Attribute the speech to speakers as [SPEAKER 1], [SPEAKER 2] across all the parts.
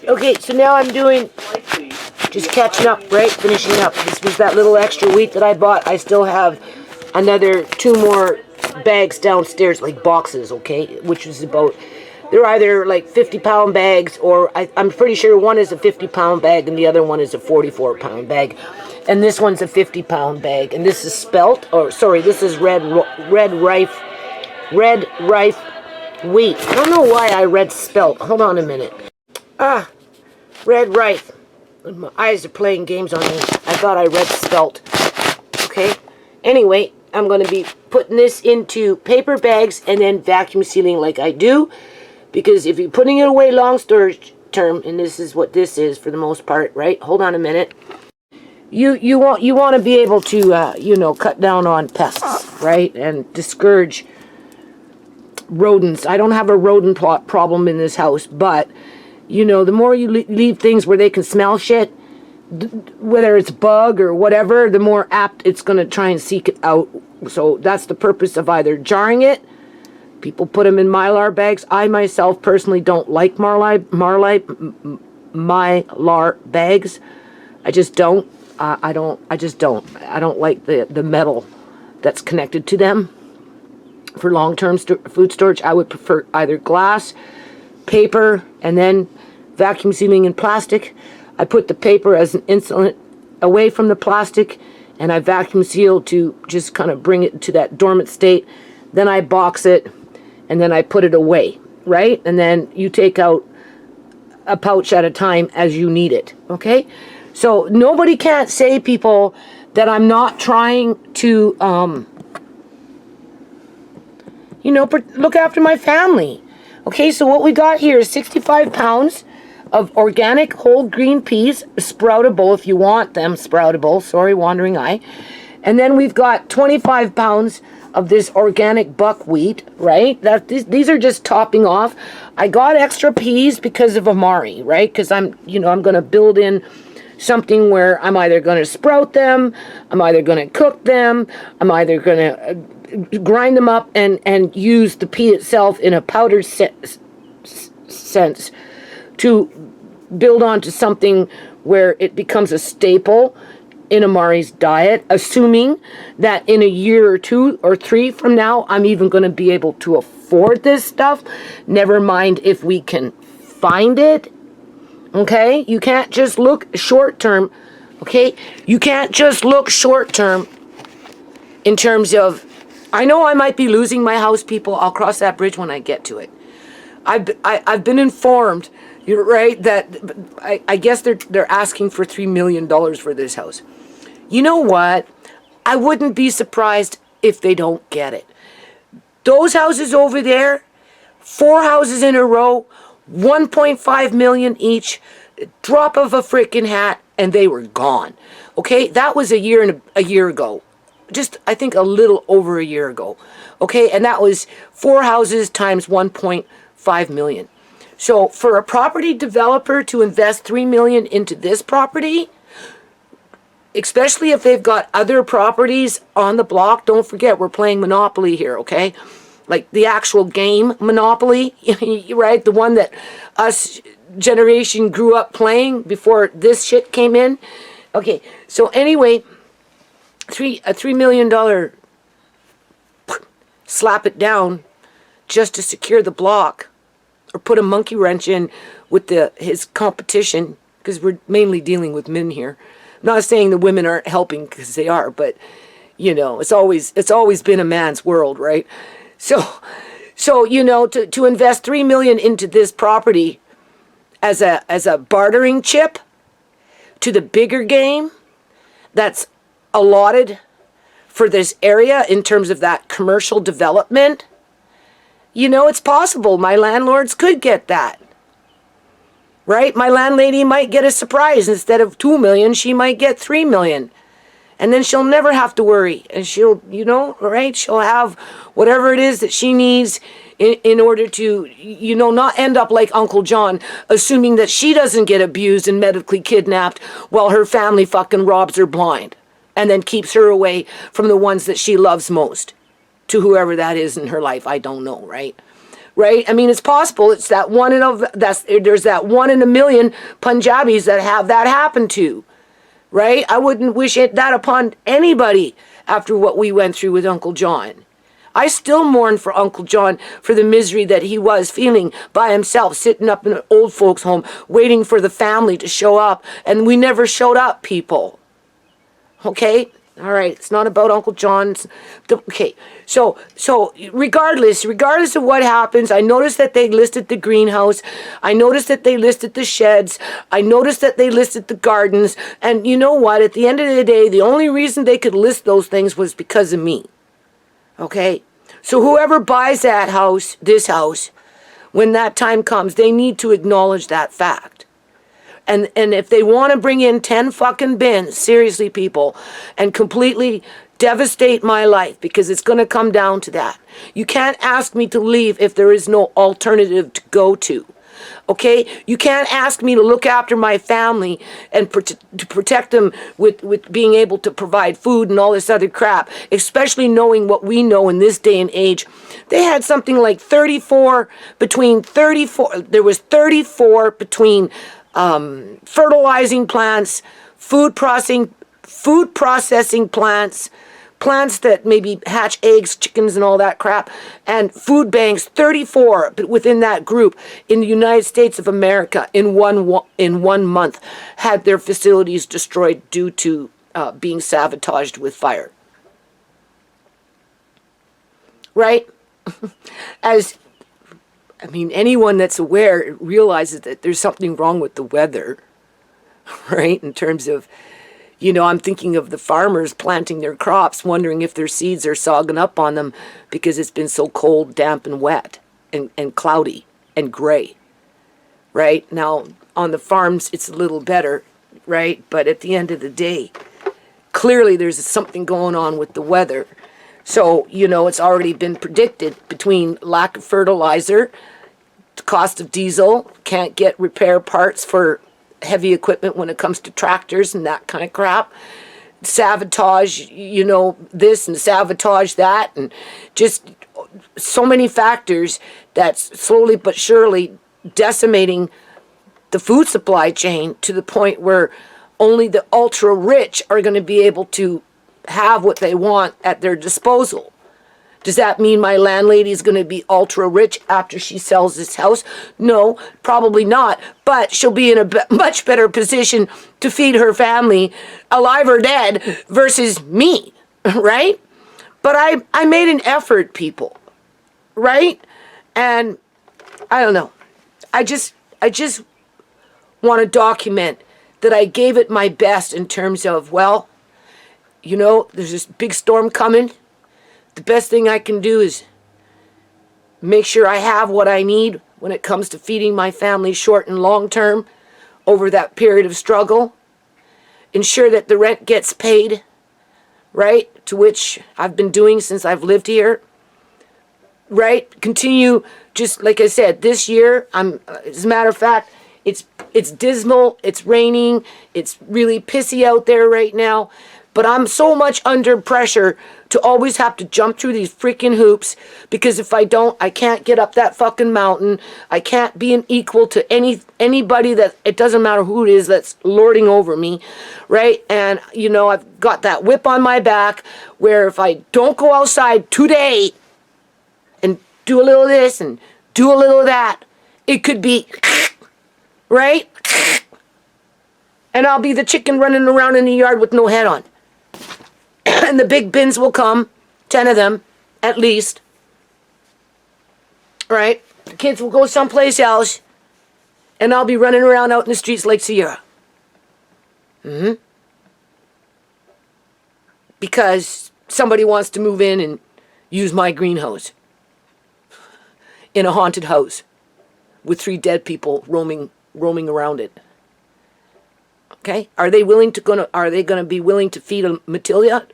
[SPEAKER 1] Okay, so now I'm doing, just catching up, right? Finishing up. This was that little extra wheat that I bought. I still have another 2 more bags downstairs, like boxes, okay? Which is about, they're either like 50-pound bags, or I'm pretty sure one is a 50-pound bag and the other one is a 44-pound bag. And this one's a 50-pound bag. And this is spelt, or sorry, this is red rife wheat. I don't know why I read spelt. Hold on a minute. Red rife. My eyes are playing games on me. I thought I read spelt. Okay. Anyway, I'm going to be putting this into paper bags and then vacuum sealing like I do. Because if you're putting it away long storage term, and this is what this is for the most part, right? Hold on a minute. You want to be able to cut down on pests, right? And discourage rodents. I don't have a rodent problem in this house, but the more you leave things where they can smell shit, whether it's bug or whatever, the more apt it's going to try and seek it out. So that's the purpose of either jarring it. People put them in Mylar bags. I myself personally don't like Mylar bags. I just don't. I don't like the metal that's connected to them. For long-term food storage, I would prefer either glass, paper, and then vacuum sealing in plastic. I put the paper as an insulate away from the plastic, and I vacuum seal to just kind of bring it to that dormant state. Then I box it, and then I put it away, right? And then you take out a pouch at a time as you need it, okay? So nobody can't say, people, that I'm not trying to, look after my family. Okay, so what we got here is 65 pounds of organic whole green peas, sproutable if you want them, sproutable, sorry, wandering eye. And then we've got 25 pounds of this organic buckwheat, right? These are just topping off. I got extra peas because of Amari, right? Because I'm going to build in something where I'm either going to sprout them, I'm either going to cook them, I'm either going to grind them up and use the pea itself in a powdered sense to build onto something where it becomes a staple in Amari's diet, assuming that in a year or 2 or 3 from now, I'm even going to be able to afford this stuff. Never mind if we can find it. Okay? You can't just look short term. Okay? You can't just look short term in terms of, I know I might be losing my house, people. I'll cross that bridge when I get to it. I've been informed, you're right, that I guess they're asking for $3 million for this house. You know what? I wouldn't be surprised if they don't get it. Those houses over there, 4 houses in a row, 1.5 million each, drop of a freaking hat, and they were gone. Okay, that was a year ago. Just, I think, a little over a year ago. Okay, and that was 4 houses times 1.5 million. So for a property developer to invest $3 million into this property, especially if they've got other properties on the block, don't forget we're playing Monopoly here, okay? Like the actual game Monopoly, right? The one that us generation grew up playing before this shit came in. Okay, so anyway, a $3 million slap it down just to secure the block, or put a monkey wrench in with his competition, because we're mainly dealing with men here. I'm not saying the women aren't helping, because they are, but it's always been a man's world, right? So to invest $3 million into this property as a bartering chip to the bigger game that's allotted for this area in terms of that commercial development, it's possible my landlords could get that. Right? My landlady might get a surprise. Instead of $2 million, she might get $3 million. And then she'll never have to worry. And she'll, right? She'll have whatever it is that she needs in order to, not end up like Uncle John, assuming that she doesn't get abused and medically kidnapped while her family fucking robs her blind and then keeps her away from the ones that she loves most, to whoever that is in her life. I don't know, right? right? I mean, it's possible. It's that one in a, there's that 1 in a million Punjabis that have that happen to, right? I wouldn't wish that upon anybody after what we went through with Uncle John. I still mourn for Uncle John for the misery that he was feeling by himself, sitting up in an old folks' home, waiting for the family to show up, and we never showed up, people. Okay? All right, it's not about Uncle John's. Okay, so regardless of what happens, I noticed that they listed the greenhouse. I noticed that they listed the sheds. I noticed that they listed the gardens. And you know what? At the end of the day, the only reason they could list those things was because of me. Okay? So whoever buys that house, this house, when that time comes, they need to acknowledge that fact. And if they want to bring in 10 fucking bins, seriously, people, and completely devastate my life, because it's going to come down to that. You can't ask me to leave if there is no alternative to go to. Okay? You can't ask me to look after my family and to protect them with being able to provide food and all this other crap, especially knowing what we know in this day and age. They had something like 34 between fertilizing plants, food processing plants, plants that maybe hatch eggs, chickens, and all that crap, and food banks. 34 within that group in the United States of America in one month had their facilities destroyed due to being sabotaged with fire. Right? Anyone that's aware realizes that there's something wrong with the weather, right? In terms of, I'm thinking of the farmers planting their crops, wondering if their seeds are sogging up on them because it's been so cold, damp, and wet, and cloudy, and gray, right? Now, on the farms, it's a little better, right? But at the end of the day, clearly there's something going on with the weather. So, it's already been predicted between lack of fertilizer, the cost of diesel, can't get repair parts for heavy equipment when it comes to tractors and that kind of crap, sabotage, this and sabotage that, and just so many factors that's slowly but surely decimating the food supply chain to the point where only the ultra rich are going to be able to have what they want at their disposal. Does that mean my landlady is going to be ultra rich after she sells this house? No, probably not. But she'll be in a much better position to feed her family, alive or dead, versus me, right? But I made an effort, people, right? And I don't know. I just want to document that I gave it my best in terms of, there's this big storm coming. The best thing I can do is make sure I have what I need when it comes to feeding my family short and long term over that period of struggle. Ensure that the rent gets paid, right? To which I've been doing since I've lived here, right? Continue, just like I said, this year, as a matter of fact, it's dismal, it's raining, it's really pissy out there right now. But I'm so much under pressure to always have to jump through these freaking hoops, because if I don't, I can't get up that fucking mountain. I can't be an equal to anybody that, it doesn't matter who it is, that's lording over me, right? And, I've got that whip on my back where if I don't go outside today and do a little of this and do a little of that, it could be, right? And I'll be the chicken running around in the yard with no head on. And the big bins will come, 10 of them, at least. Right? The kids will go someplace else, and I'll be running around out in the streets like Sierra. Because somebody wants to move in and use my greenhouse in a haunted house with 3 dead people roaming around it. Okay? Are they going to be willing to feed Matilda?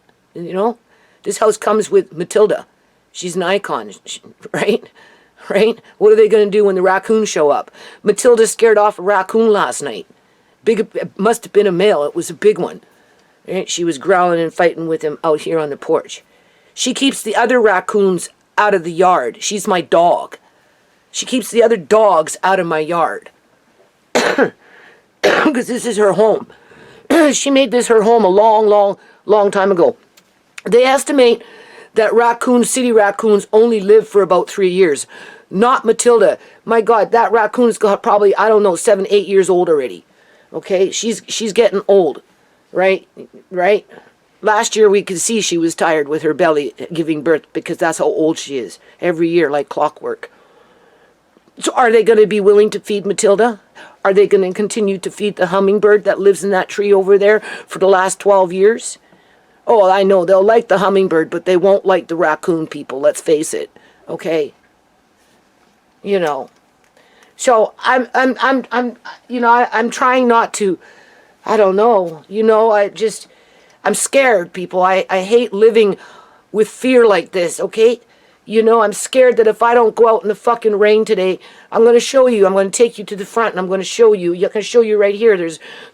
[SPEAKER 1] This house comes with Matilda. She's an icon, right? Right? What are they going to do when the raccoons show up? Matilda scared off a raccoon last night. It must have been a male. It was a big one. Right? She was growling and fighting with him out here on the porch. She keeps the other raccoons out of the yard. She's my dog. She keeps the other dogs out of my yard. Because this is her home. She made this her home a long time ago. They estimate that city raccoons only live for about 3 years. Not Matilda. My God, that raccoon's got probably, I don't know, 7, 8 years old already. Okay, she's getting old, right? Last year we could see she was tired with her belly giving birth because that's how old she is. Every year, like clockwork. So are they going to be willing to feed Matilda? Are they going to continue to feed the hummingbird that lives in that tree over there for the last 12 years? Oh, I know, they'll like the hummingbird, but they won't like the raccoon people, let's face it. Okay? You know. So I'm trying not to, I don't know, I'm scared, people. I hate living with fear like this, okay? You know, I'm scared that if I don't go out in the fucking rain today, I'm going to show you. I'm going to take you to the front and I'm going to show you. I can show you right here.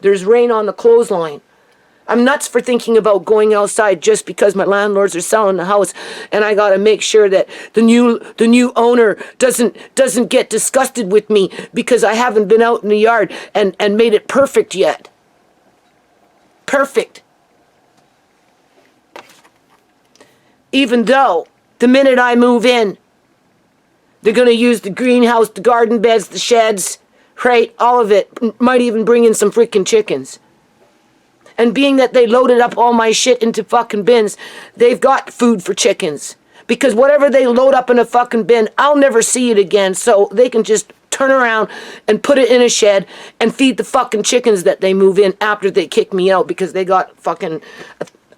[SPEAKER 1] There's rain on the clothesline. I'm nuts for thinking about going outside just because my landlords are selling the house and I got to make sure that the new owner doesn't get disgusted with me because I haven't been out in the yard and made it perfect yet. Perfect. Even though the minute I move in, they're going to use the greenhouse, the garden beds, the sheds, right? All of it. Might even bring in some freaking chickens. And being that they loaded up all my shit into fucking bins, they've got food for chickens. Because whatever they load up in a fucking bin, I'll never see it again. So they can just turn around and put it in a shed and feed the fucking chickens that they move in after they kick me out because they got fucking,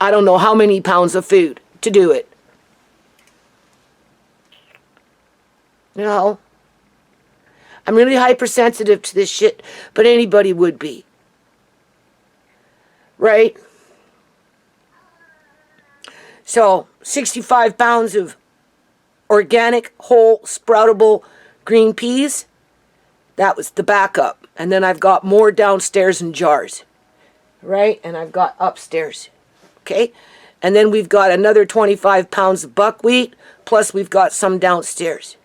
[SPEAKER 1] I don't know how many pounds of food to do it. You know, I'm really hypersensitive to this shit, but anybody would be. Right? So, 65 pounds of organic, whole, sproutable green peas. That was the backup. And then I've got more downstairs in jars. Right? And I've got upstairs. Okay? And then we've got another 25 pounds of buckwheat, plus we've got some downstairs.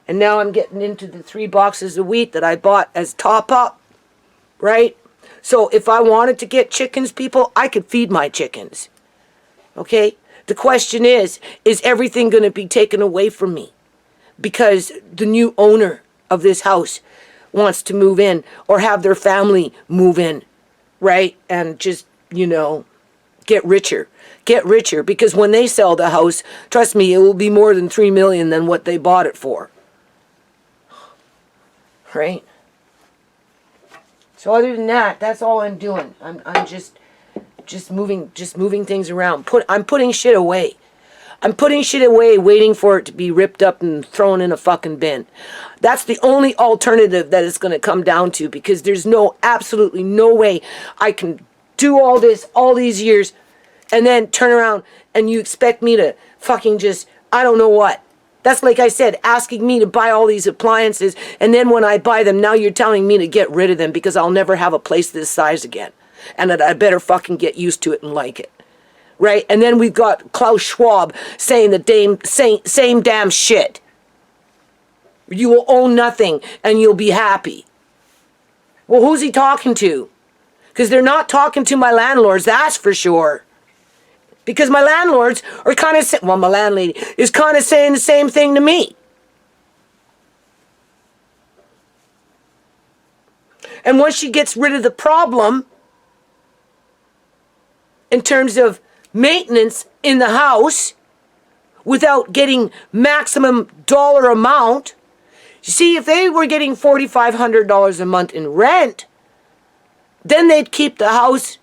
[SPEAKER 1] And now I'm getting into the 3 boxes of wheat that I bought as top up, right? So if I wanted to get chickens, people, I could feed my chickens, okay? The question is everything going to be taken away from me? Because the new owner of this house wants to move in or have their family move in, right? And just, get richer. Get richer, because when they sell the house, trust me, it will be more than $3 million than what they bought it for. Right? So other than that, that's all I'm doing. I'm just moving things around. I'm putting shit away. I'm putting shit away, waiting for it to be ripped up and thrown in a fucking bin. That's the only alternative that it's going to come down to, because there's absolutely no way I can do all this all these years and then turn around and you expect me to fucking just, I don't know what. That's like I said, asking me to buy all these appliances, and then when I buy them, now you're telling me to get rid of them because I'll never have a place this size again. And that I better fucking get used to it and like it. Right? And then we've got Klaus Schwab saying the same damn shit. You will own nothing and you'll be happy. Well, who's he talking to? Because they're not talking to my landlords, that's for sure. Because my landlords are kind of, my landlady is kind of saying the same thing to me. And once she gets rid of the problem, in terms of maintenance in the house, without getting maximum dollar amount, you see, if they were getting $4,500 a month in rent, then they'd keep the house,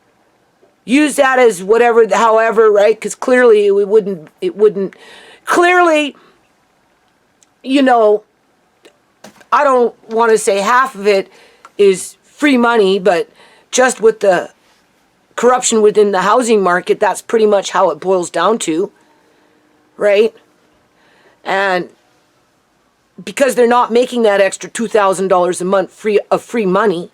[SPEAKER 1] use that as whatever, however, right? Because clearly it wouldn't, clearly, I don't want to say half of it is free money, but just with the corruption within the housing market, that's pretty much how it boils down to, right? And because they're not making that extra $2,000 a month free money,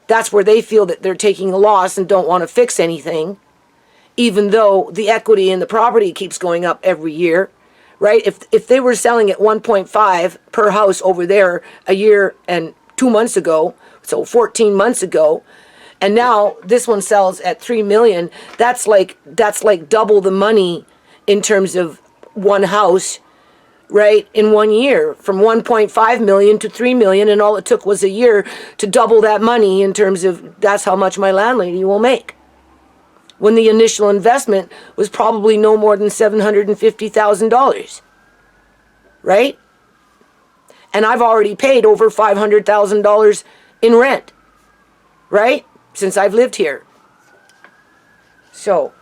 [SPEAKER 1] that's where they feel that they're taking a loss and don't want to fix anything, even though the equity in the property keeps going up every year, right? If they were selling at 1.5 per house over there a year and 2 months ago, so 14 months ago, and now this one sells at 3 million, that's like double the money in terms of one house, right, in 1 year, from 1.5 million to 3 million, and all it took was a year to double that money in terms of that's how much my landlady will make. When the initial investment was probably no more than $750,000, right? And I've already paid over $500,000 in rent, right? Since I've lived here. So,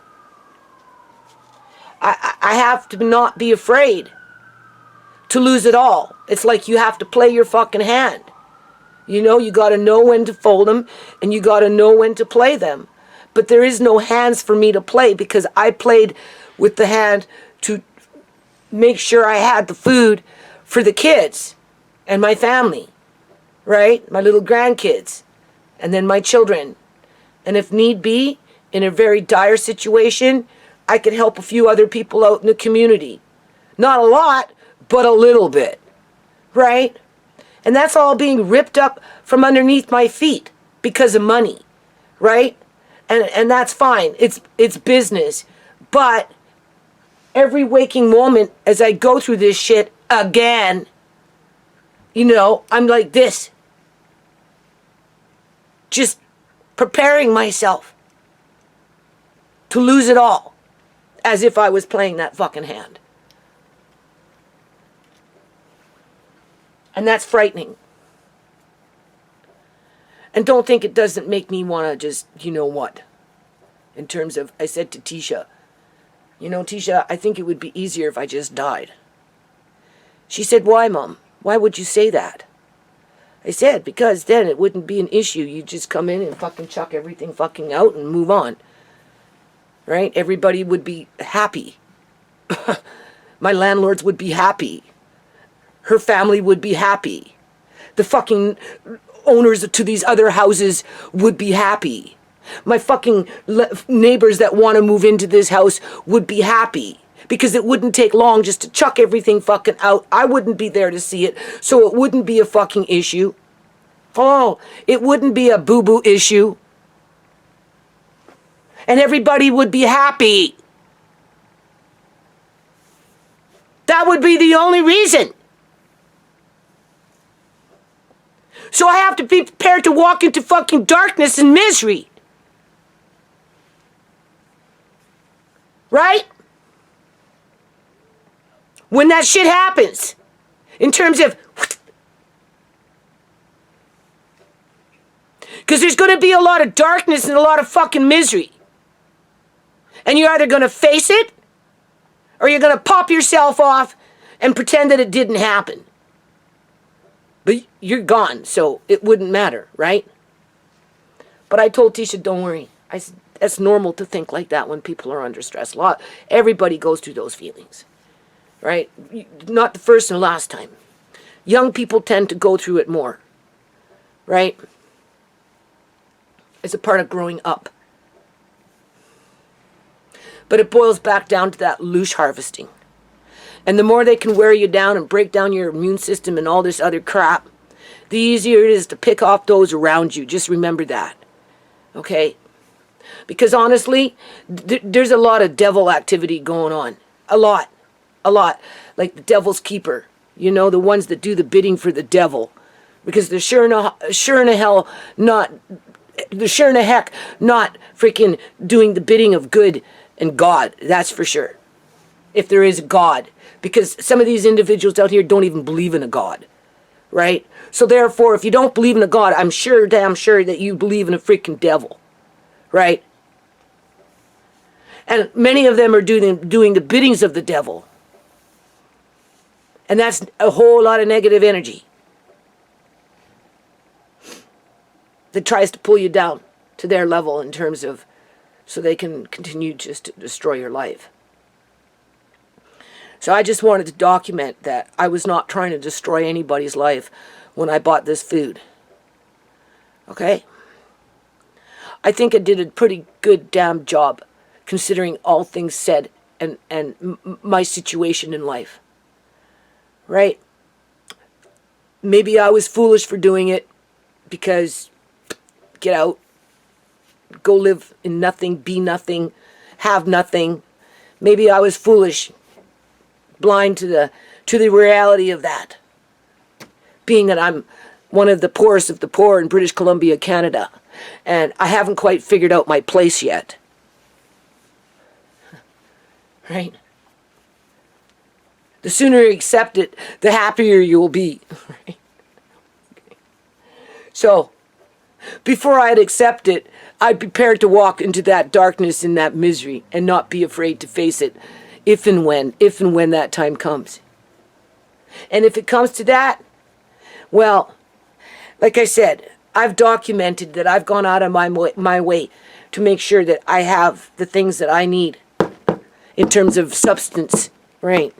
[SPEAKER 1] I have to not be afraid to lose it all. It's like you have to play your fucking hand. You know, you got to know when to fold them and you got to know when to play them. But there is no hands for me to play because I played with the hand to make sure I had the food for the kids and my family, right? My little grandkids and then my children. And if need be, in a very dire situation, I could help a few other people out in the community. Not a lot, but a little bit, right? And that's all being ripped up from underneath my feet because of money, right? And that's fine. It's business. But every waking moment as I go through this shit again, you know, I'm like this. Just preparing myself to lose it all as if I was playing that fucking hand. And that's frightening. And don't think it doesn't make me want to just, you know what, in terms of, I said to Tisha, you know, Tisha, I think it would be easier if I just died. She said, why, Mom? Why would you say that? I said, because then it wouldn't be an issue. You just come in and fucking chuck everything fucking out and move on. Right? Everybody would be happy. My landlords would be happy. Her family would be happy. The fucking owners to these other houses would be happy. My fucking neighbors that want to move into this house would be happy. Because it wouldn't take long just to chuck everything fucking out. I wouldn't be there to see it, so it wouldn't be a fucking issue. Oh, it wouldn't be a boo-boo issue. And everybody would be happy. That would be the only reason. So I have to be prepared to walk into fucking darkness and misery. Right? When that shit happens. In terms of... Because there's going to be a lot of darkness and a lot of fucking misery. And you're either going to face it, or you're going to pop yourself off and pretend that it didn't happen. But you're gone, so it wouldn't matter, right? But I told Tisha, don't worry. I said, that's normal to think like that when people are under stress. Everybody goes through those feelings, right? Not the first and last time. Young people tend to go through it more, right? It's a part of growing up. But it boils back down to that loosh harvesting. And the more they can wear you down and break down your immune system and all this other crap, the easier it is to pick off those around you. Just remember that. Okay? Because honestly, there's a lot of devil activity going on. A lot. A lot. Like the devil's keeper. You know, the ones that do the bidding for the devil. Because they're sure in a heck not freaking doing the bidding of good and God. That's for sure. If there is a God. Because some of these individuals out here don't even believe in a God. Right? So therefore, if you don't believe in a God, I'm sure, damn sure that you believe in a freaking devil. Right? And many of them are doing the biddings of the devil. And that's a whole lot of negative energy that tries to pull you down to their level in terms of, so they can continue just to destroy your life. So I just wanted to document that I was not trying to destroy anybody's life when I bought this food. Okay? I think I did a pretty good damn job considering all things said and my situation in life. right? Maybe I was foolish for doing it because get out, go live in nothing, be nothing, have nothing. Maybe I was foolish, blind to the reality of that. Being that I'm one of the poorest of the poor in British Columbia, Canada, and I haven't quite figured out my place yet. Right? The sooner you accept it, the happier you will be. Right? So, before I'd accept it, I'd be prepared to walk into that darkness and that misery and not be afraid to face it if and when that time comes. And if it comes to that, well, like I said, I've documented that I've gone out of my way to make sure that I have the things that I need in terms of substance, right?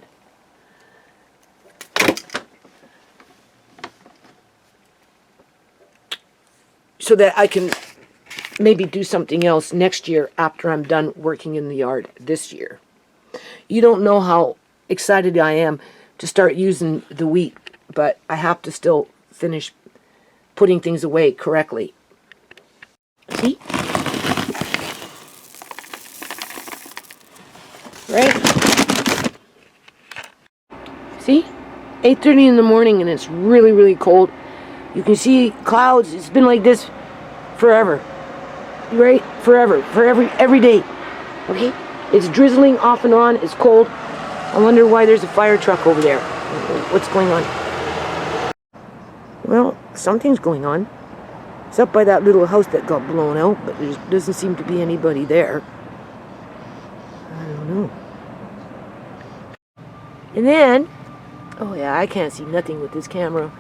[SPEAKER 1] So that I can maybe do something else next year after I'm done working in the yard this year. You don't know how excited I am to start using the wheat, but I have to still finish putting things away correctly. See? Right? See? 8:30 in the morning and it's really, really cold. You can see clouds. It's been like this forever. Right? Forever. For every day. Okay? It's drizzling off and on. It's cold. I wonder why there's a fire truck over there. What's going on? Well, something's going on. It's up by that little house that got blown out, but there doesn't seem to be anybody there. I don't know. And then, oh yeah, I can't see nothing with this camera.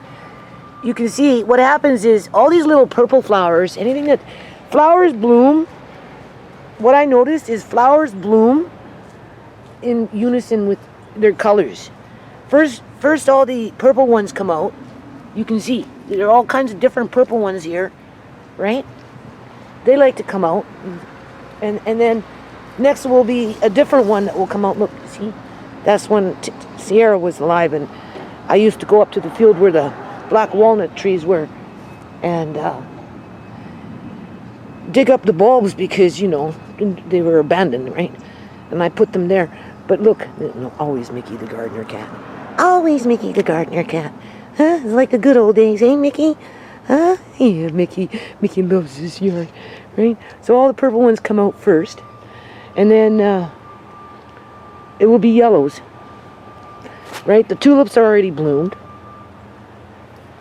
[SPEAKER 1] You can see what happens is all these little purple flowers, anything that flowers bloom, what I noticed is flowers bloom in unison with their colors. First all the purple ones come out. You can see there are all kinds of different purple ones here, right? They like to come out. And then next will be a different one that will come out. Look, see? That's when Sierra was alive, and I used to go up to the field where the black walnut trees were and dig up the bulbs because, you know, they were abandoned, right? And I put them there. But look, always Mickey the gardener cat. Always Mickey the gardener cat. Huh? It's like the good old days, eh, Mickey? Huh? Yeah, Mickey loves this yard, right? So all the purple ones come out first, and then it will be yellows, right? The tulips are already bloomed.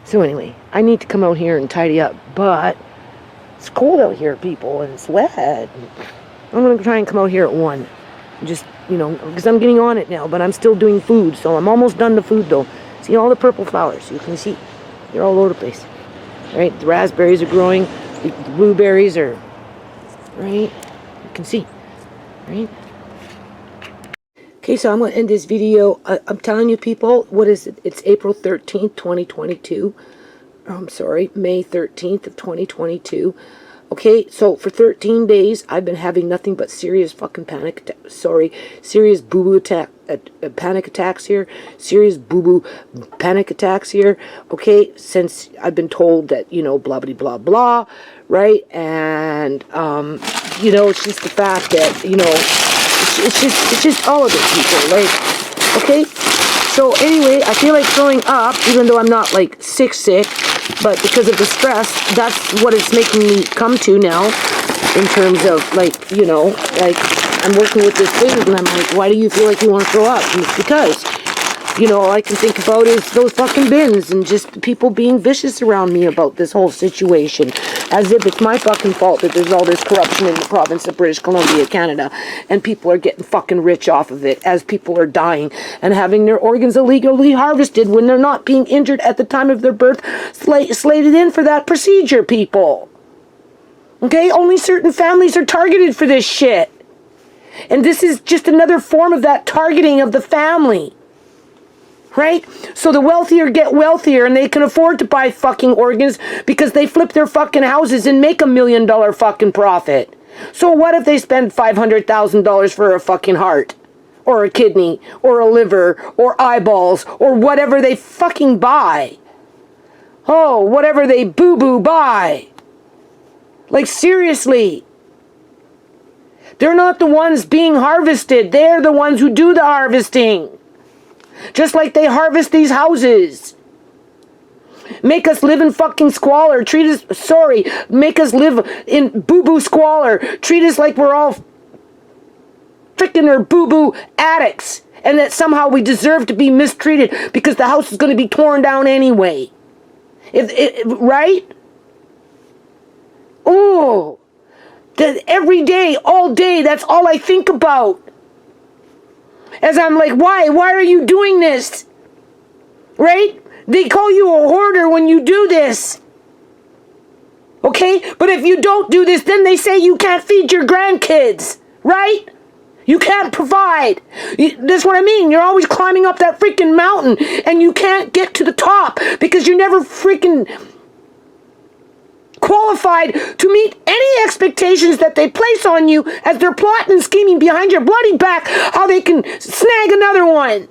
[SPEAKER 1] So anyway, I need to come out here and tidy up, but it's cold out here, people, and it's wet. I'm going to try and come out here at 1. Just, you know, because I'm getting on it now, but I'm still doing food, so I'm almost done the food, though. See all the purple flowers, you can see. They're all over the place. Right? The raspberries are growing. The blueberries are, right? You can see. Right? Okay, so I'm going to end this video. I'm telling you, people, what is it? It's April 13th, 2022. I'm sorry, May 13th of 2022. Okay, so for 13 days, I've been having nothing but serious fucking serious boo-boo panic attacks here. Serious boo-boo panic attacks here. Okay, since I've been told that, you know, blah, blah, blah, blah, right? And, you know, it's just the fact that, you know, it's just all of it, people, like, okay? So anyway, I feel like throwing up, even though I'm not, like, sick, but because of the stress, that's what it's making me come to now, in terms of, like, you know, like, I'm working with this food, and I'm like, why do you feel like you want to throw up? And it's because, you know, all I can think about is those fucking bins, and just people being vicious around me about this whole situation, as if it's my fucking fault that there's all this corruption in the province of British Columbia, Canada, and people are getting fucking rich off of it, as people are dying, and having their organs illegally harvested when they're not being injured at the time of their birth, slated in for that procedure, people. Okay? Only certain families are targeted for this shit. And this is just another form of that targeting of the family. Right? So the wealthier get wealthier, and they can afford to buy fucking organs because they flip their fucking houses and make $1 million fucking profit. So what if they spend $500,000 for a fucking heart? or a kidney, or a liver, or eyeballs, or whatever they fucking buy. Oh, whatever they boo-boo buy. Like, seriously. They're not the ones being harvested. They're the ones who do the harvesting. Just like they harvest these houses. Make us live in fucking squalor. Make us live in boo-boo squalor. Treat us like we're all freaking or boo-boo addicts. And that somehow we deserve to be mistreated because the house is going to be torn down anyway. Right? Oh. Every day, all day, that's all I think about. As I'm like, why? Why are you doing this? Right? They call you a hoarder when you do this. Okay? But if you don't do this, then they say you can't feed your grandkids. Right? You can't provide. That's what I mean. You're always climbing up that freaking mountain and you can't get to the top because you're never freaking qualified to meet any expectations that they place on you as they're plotting and scheming behind your bloody back how they can snag another one.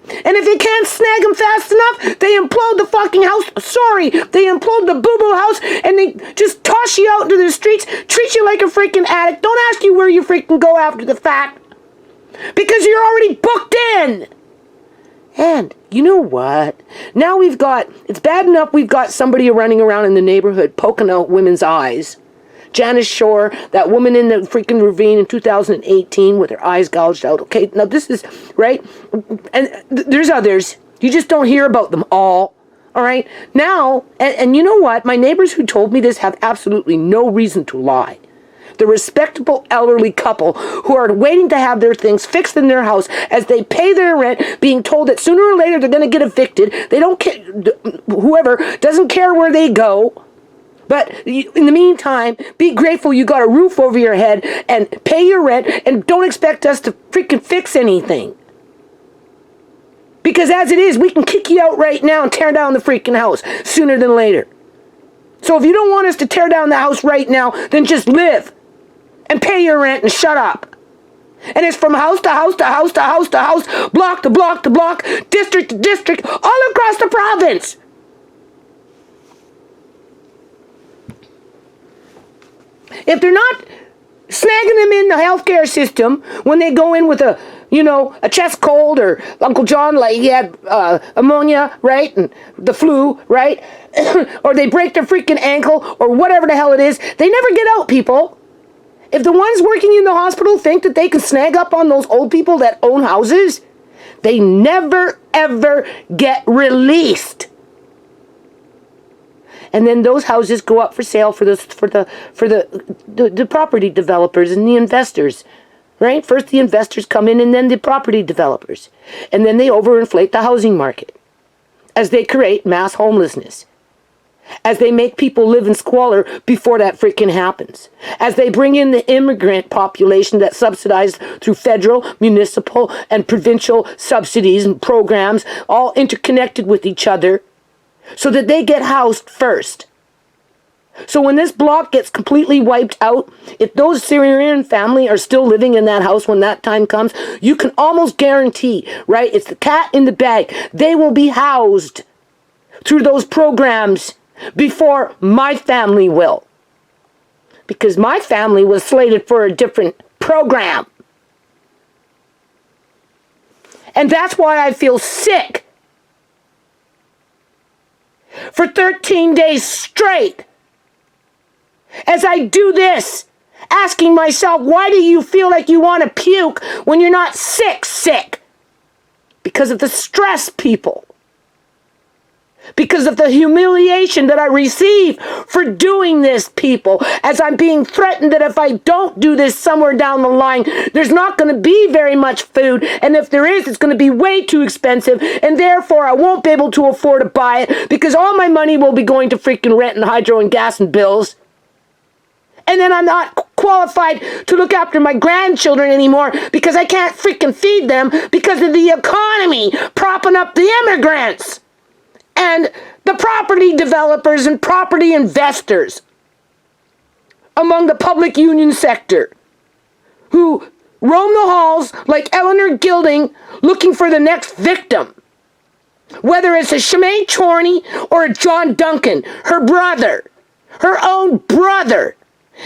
[SPEAKER 1] And if they can't snag them fast enough, they implode the fucking house. They implode the boo-boo house and they just toss you out into the streets, treat you like a freaking addict. Don't ask you where you freaking go after the fact. Because you're already booked in. And you know what? Now it's bad enough we've got somebody running around in the neighborhood poking out women's eyes. Janice Shore, that woman in the freaking ravine in 2018 with her eyes gouged out. Okay, now this is, right? And there's others. You just don't hear about them all. All right? Now, and you know what? My neighbors who told me this have absolutely no reason to lie. The respectable elderly couple who are waiting to have their things fixed in their house as they pay their rent, being told that sooner or later they're going to get evicted. They don't care, whoever doesn't care where they go. But in the meantime, be grateful you got a roof over your head and pay your rent and don't expect us to freaking fix anything. Because as it is, we can kick you out right now and tear down the freaking house sooner than later. So if you don't want us to tear down the house right now, then just live and pay your rent and shut up. And it's from house to house to house to house to house, block to block to block, district to district, all across the province. If they're not snagging them in the healthcare system when they go in with a chest cold, or Uncle John, like he had ammonia, right, and the flu, right, or they break their freaking ankle, or whatever the hell it is, they never get out, people. If the ones working in the hospital think that they can snag up on those old people that own houses, they never, ever get released. And then those houses go up for sale for the property developers and the investors, right? First the investors come in and then the property developers. And then they overinflate the housing market as they create mass homelessness. As they make people live in squalor before that freaking happens. As they bring in the immigrant population that's subsidized through federal, municipal, and provincial subsidies and programs, all interconnected with each other, so that they get housed first. So when this block gets completely wiped out, if those Syrian family are still living in that house when that time comes, you can almost guarantee, right? It's the cat in the bag. They will be housed through those programs before my family will. Because my family was slated for a different program. And that's why I feel sick. For 13 days straight, as I do this, asking myself, why do you feel like you want to puke when you're not sick? Because of the stress, people. Because of the humiliation that I receive for doing this, people. As I'm being threatened that if I don't do this somewhere down the line, there's not going to be very much food. And if there is, it's going to be way too expensive. And therefore, I won't be able to afford to buy it because all my money will be going to freaking rent and hydro and gas and bills. And then I'm not qualified to look after my grandchildren anymore because I can't freaking feed them because of the economy propping up the immigrants. And the property developers and property investors among the public union sector who roam the halls like Eleanor Gilding looking for the next victim. Whether it's a Shemaine Chorney or a John Duncan, her brother, her own brother.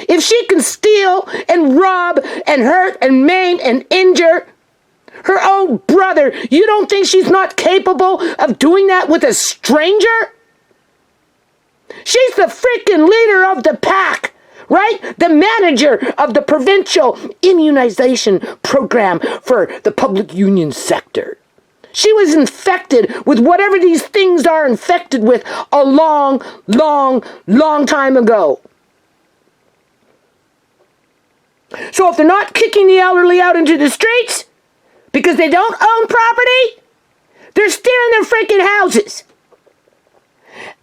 [SPEAKER 1] If she can steal and rob and hurt and maim and injure her own brother, you don't think she's not capable of doing that with a stranger? She's the freaking leader of the pack, right? The manager of the provincial immunization program for the public union sector. She was infected with whatever these things are infected with a long, long, long time ago. So if they're not kicking the elderly out into the streets because they don't own property, they're stealing their freaking houses.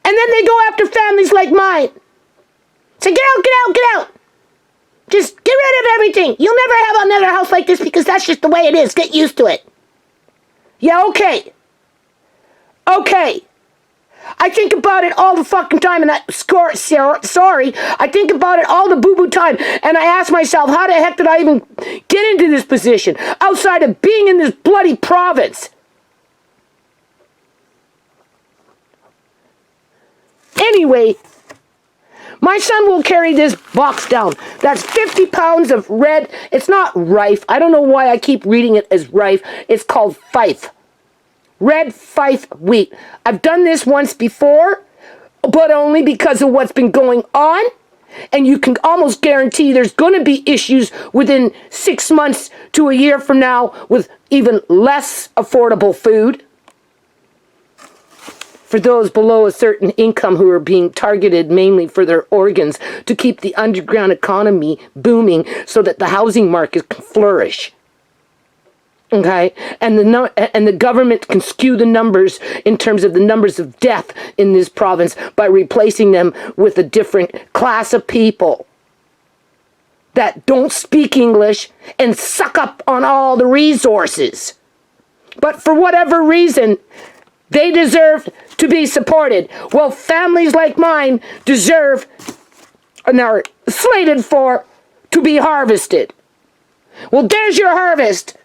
[SPEAKER 1] And then they go after families like mine. Say, get out, get out, get out. Just get rid of everything. You'll never have another house like this because that's just the way it is. Get used to it. Yeah, okay. Okay. I think about it all the fucking time, and I think about it all the boo-boo time, and I ask myself, how the heck did I even get into this position outside of being in this bloody province? Anyway, my son will carry this box down. That's 50 pounds of red. It's not rife. I don't know why I keep reading it as rife. It's called fife. Red fife wheat. I've done this once before, but only because of what's been going on. And you can almost guarantee there's going to be issues within 6 months to a year from now with even less affordable food. For those below a certain income who are being targeted mainly for their organs to keep the underground economy booming so that the housing market can flourish. Okay, and the government can skew the numbers in terms of the numbers of death in this province by replacing them with a different class of people that don't speak English and suck up on all the resources. But for whatever reason, they deserve to be supported. Well, families like mine deserve and are slated for to be harvested. Well, there's your harvest.